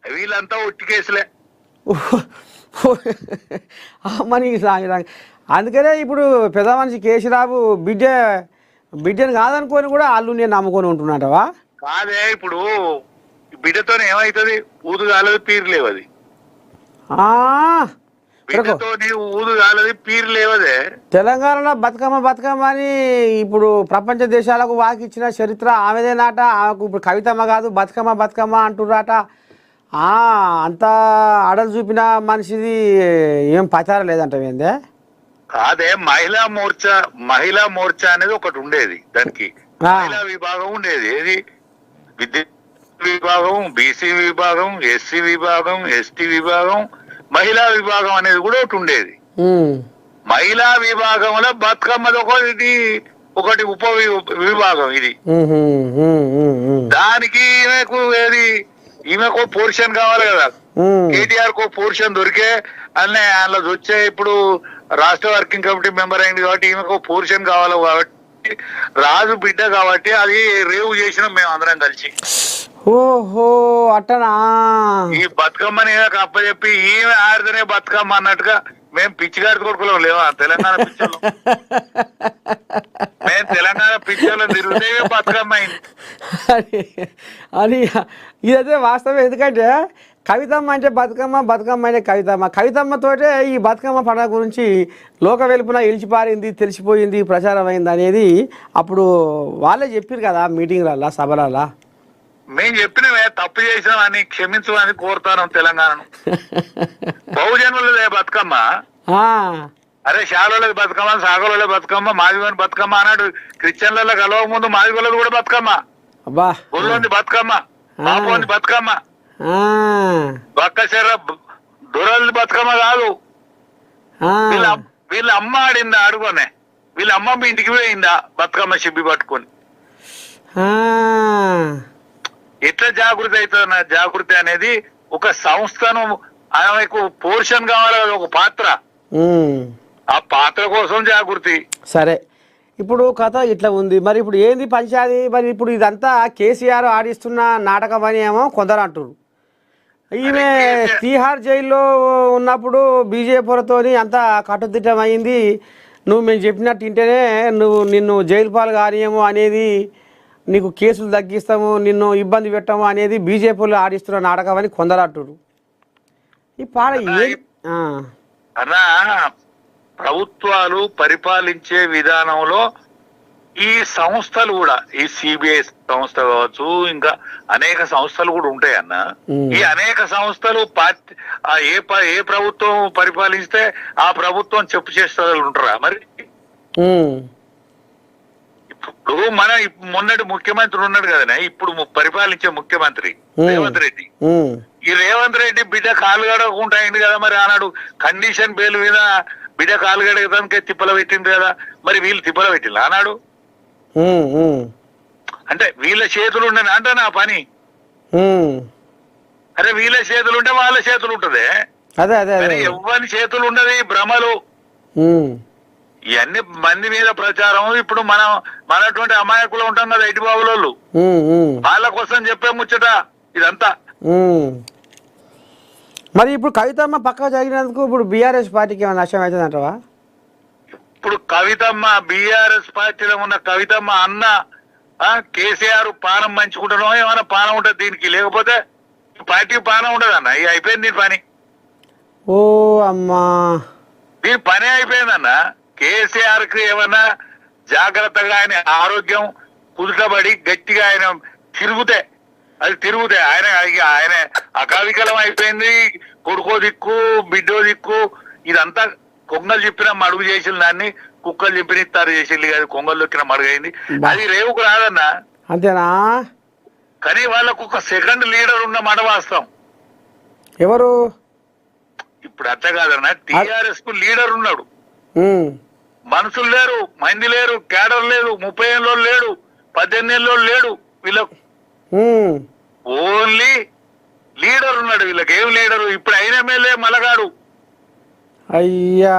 వీళ్ళంతా ఒట్టి కేసులే. అమ్మని అందుకనే ఇప్పుడు పెద్ద మనిషి కేసీరావు బిడ్డని కాదనుకొని కూడా వాళ్ళు నేను నమ్ముకొని ఉంటున్నాటవా? కాదే, ఇప్పుడు బిడ్డతో ఏమైతుంది? ఊదు కాలేదు, పీరు లేవది. బిడ్డతో ఊదు కాలేదు, పీరు లేవదే. తెలంగాణలో బతుకమ్మ అని ఇప్పుడు ప్రపంచ దేశాలకు వాకిచ్చిన చరిత్ర ఆమెదే నాట. ఆమెకు ఇప్పుడు కవితమ్మ కాదు బతుకమ్మ అంటున్నారట. అంతా ఆడలు చూపిన మనిషిది ఏం పచారం లేదంటే కాదే. మహిళా మోర్చా అనేది ఒకటి ఉండేది. దానికి మహిళా విభాగం ఉండేది. ఏది? విద్యా విభాగం, బీసీ విభాగం, ఎస్సీ విభాగం, ఎస్టీ విభాగం, మహిళా విభాగం అనేది కూడా ఒకటి ఉండేది. మహిళా విభాగంలో బతుకమ్మది ఒకటి ఉప విభాగం ఇది. దానికి ఈమెకు పోర్షన్ కావాలి కదా. కేటీఆర్ కో పోర్షన్ దొరికే అన్నీ అందులో వచ్చే. ఇప్పుడు రాష్ట్ర వర్కింగ్ కమిటీ మెంబర్ అయింది కాబట్టి ఈమెకు పోర్షన్ కావాలి కాబట్టి, రాజు బిడ్డ కాబట్టి అది రేవు చేసినాం మేము అందరం కలిసి. ఓహో అట్టనా? ఈ బతుకమ్మని అప్పచెప్పి ఈమె ఆడితేనే బతుకమ్మ అన్నట్టుగా మేము పిచ్చిగాడి కొడుకులో లేవా? తెలంగాణ పిచ్చర్లు మేము తెలంగాణ పిచ్చర్లు తిరిగితే బతుకమ్మ అయింది అని. ఇదైతే వాస్తవం. ఎందుకంటే కవితమ్మ అంటే బతుకమ్మ అంటే కవితమ్మతోటే ఈ బతుకమ్మ పండుగ గురించి లోక వెలుపున ఇలిచిపారింది, తెలిసిపోయింది, ప్రచారం అయింది అనేది అప్పుడు వాళ్ళే చెప్పారు కదా మీటింగ్లల్లా, సభలల్లా. మేము చెప్పినవే తప్పు చేసినామని క్షమించమని కోరుతాను తెలంగాణను. బహుజనులదే బతుకమ్మ. అరే షాలోళ్ళది బతుకమ్మ, సాగలోళ్ళ బతుకమ్మ, మాదిగోని బతుకమ్మ అన్నాడు. క్రిస్టియన్ల కలవ ముందు మాదిగోళ్ళది కూడా బతుకమ్మ, గుళ్ళోని బతుకమ్మ, పాపోని బతుకమ్మ, బక్కచెర్ర దొరలది బతుకమ్మ కాదు. వీళ్ళ అమ్మ ఆడిందా అడుగునే? వీళ్ళ అమ్మమ్మ ఇంటికి పోయిందా బతుకమ్మ షిబ్బి పట్టుకొని? ఎట్లా జాగృతి అవుతుంది? జాగృతి అనేది ఒక సంస్థను ఆమెకు పోర్షన్ కావాలి కదా, ఒక పాత్ర. ఆ పాత్ర కోసం జాగృతి. సరే, ఇప్పుడు కథ ఇట్లా ఉంది. మరి ఇప్పుడు ఏంది పంచాది? మరి ఇప్పుడు ఇదంతా కేసీఆర్ ఆడిస్తున్న నాటకం అని ఏమో కొందరు అంటారు. ఈమె తీహార్ జైల్లో ఉన్నప్పుడు బీజేపీతోని అంతా కట్టుదిట్టం అయింది. మేము చెప్పినట్టు వింటేనే నిన్ను జైలు పాలు కానియేమో అనేది, నీకు కేసులు తగ్గిస్తాము, నిన్ను ఇబ్బంది పెట్టాము అనేది బీజేపీలో ఆడిస్తున్న నాటకం అని కొందరు అంటారు. ఈ పాడ అన్నా, ప్రభుత్వాలు పరిపాలించే విధానంలో ఈ సంస్థలు కూడా, ఈ సిబిఐ సంస్థ కావచ్చు, ఇంకా అనేక సంస్థలు కూడా ఉంటాయి అన్న. ఈ అనేక సంస్థలు ఏ ప్రభుత్వం పరిపాలిస్తే ఆ ప్రభుత్వం చెప్పు చేసే ఉంటారా? మరి ఇప్పుడు మొన్నటి ముఖ్యమంత్రి ఉన్నాడు కదా, ఇప్పుడు పరిపాలించే ముఖ్యమంత్రి రేవంత్ రెడ్డి. ఈ రేవంత్ రెడ్డి బిడ్డ కాలు గడకుండా అయింది కదా. మరి ఆనాడు కండిషన్ బెయిల్ మీద బిడ్డ కాలు గడగదానికే తిప్పల పెట్టింది కదా. మరి వీళ్ళు తిప్పల పెట్టింది ఆనాడు. అంటే వీళ్ళ చేతులు ఉండని అంటే నా పని. అరే వీళ్ళ చేతులు ఉంటే వాళ్ళ చేతులు ఉంటది, ఎవరి చేతులు ఉండదు. భ్రమలు ఇవన్నీ మంది మీద ప్రచారం. ఇప్పుడు మనటువంటి అమాయకులు ఉంటాం కదా ఎటు బాబులోళ్ళు, వాళ్ళ కోసం చెప్పే ముచ్చట ఇదంతా. మరి ఇప్పుడు కవితమ్మ పక్కకు జరిగినందుకు ఇప్పుడు బీఆర్ఎస్ పార్టీకి ఏమైనా నష్టం అవుతుంది అంటావా? ఇప్పుడు కవితమ్మ, బీఆర్ఎస్ పార్టీలో ఉన్న కవితమ్మ అన్న కేసీఆర్ పానం పంచుకుంటానో ఏమైనా పానం ఉంటుంది దీనికి, లేకపోతే పార్టీకి పానం ఉండదు అన్న. ఇక అయిపోయింది దీని పని. ఓ అమ్మా, దీని పని అయిపోయిందన్న. కేసీఆర్ కి ఏమన్నా జాగ్రత్తగా ఆయన ఆరోగ్యం కుదుటబడి గట్టిగా ఆయన తిరుగుతే ఆయన అకావికలం అయిపోయింది. కొడుకో దిక్కు, బిడ్డో దిక్కు, ఇదంతా కొంగలు చెప్పిన మడుగు చేసిన దాన్ని కుక్కలు చెప్పిన ఇస్తారు చేసింది కాదు. కొంగలు దొక్కిన మడుగు అయింది. అది రేవుకు రాదన్నా. అంతేనా? కానీ వాళ్ళకు ఒక సెకండ్ లీడర్ ఉన్న మాట వాస్తవం. ఎవరు? ఇప్పుడు అట్లా కాదన్నా, టీఆర్ఎస్ కు లీడర్ ఉన్నాడు. మనుషులు లేరు, మంది లేరు, క్యాడర్ లేదు, 30 ఏళ్ళు లేడు, 18 ఏళ్ళు లేడు. వీళ్ళకు ఓన్లీ లీడర్ ఉన్నాడు. వీళ్ళకి ఏం లీడరు? ఇప్పుడు అయిన ఎమ్మెల్యే మలగాడు. అయ్యా,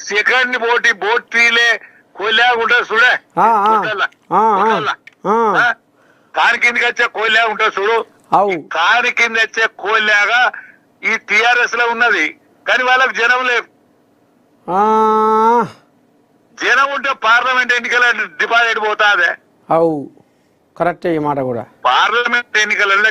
సెకండ్ బోట్ తీలే కోల్లాగుంటా చూడే, దాని కిందకి వచ్చే కోల్లా ఉంటా చూడు, అవు కాని కింద వచ్చే కోల్లాగా ఈ టిఆర్ఎస్ లో ఉన్నది. కానీ వాళ్ళకి జనం లేదు. ఆ, జనం ఉంటే పార్లమెంట్ ఎన్నికల డిపాజిట్ పోతాదే. అవు కరెక్టే ఈ మాట కూడా. పార్లమెంట్ ఎన్నికలలో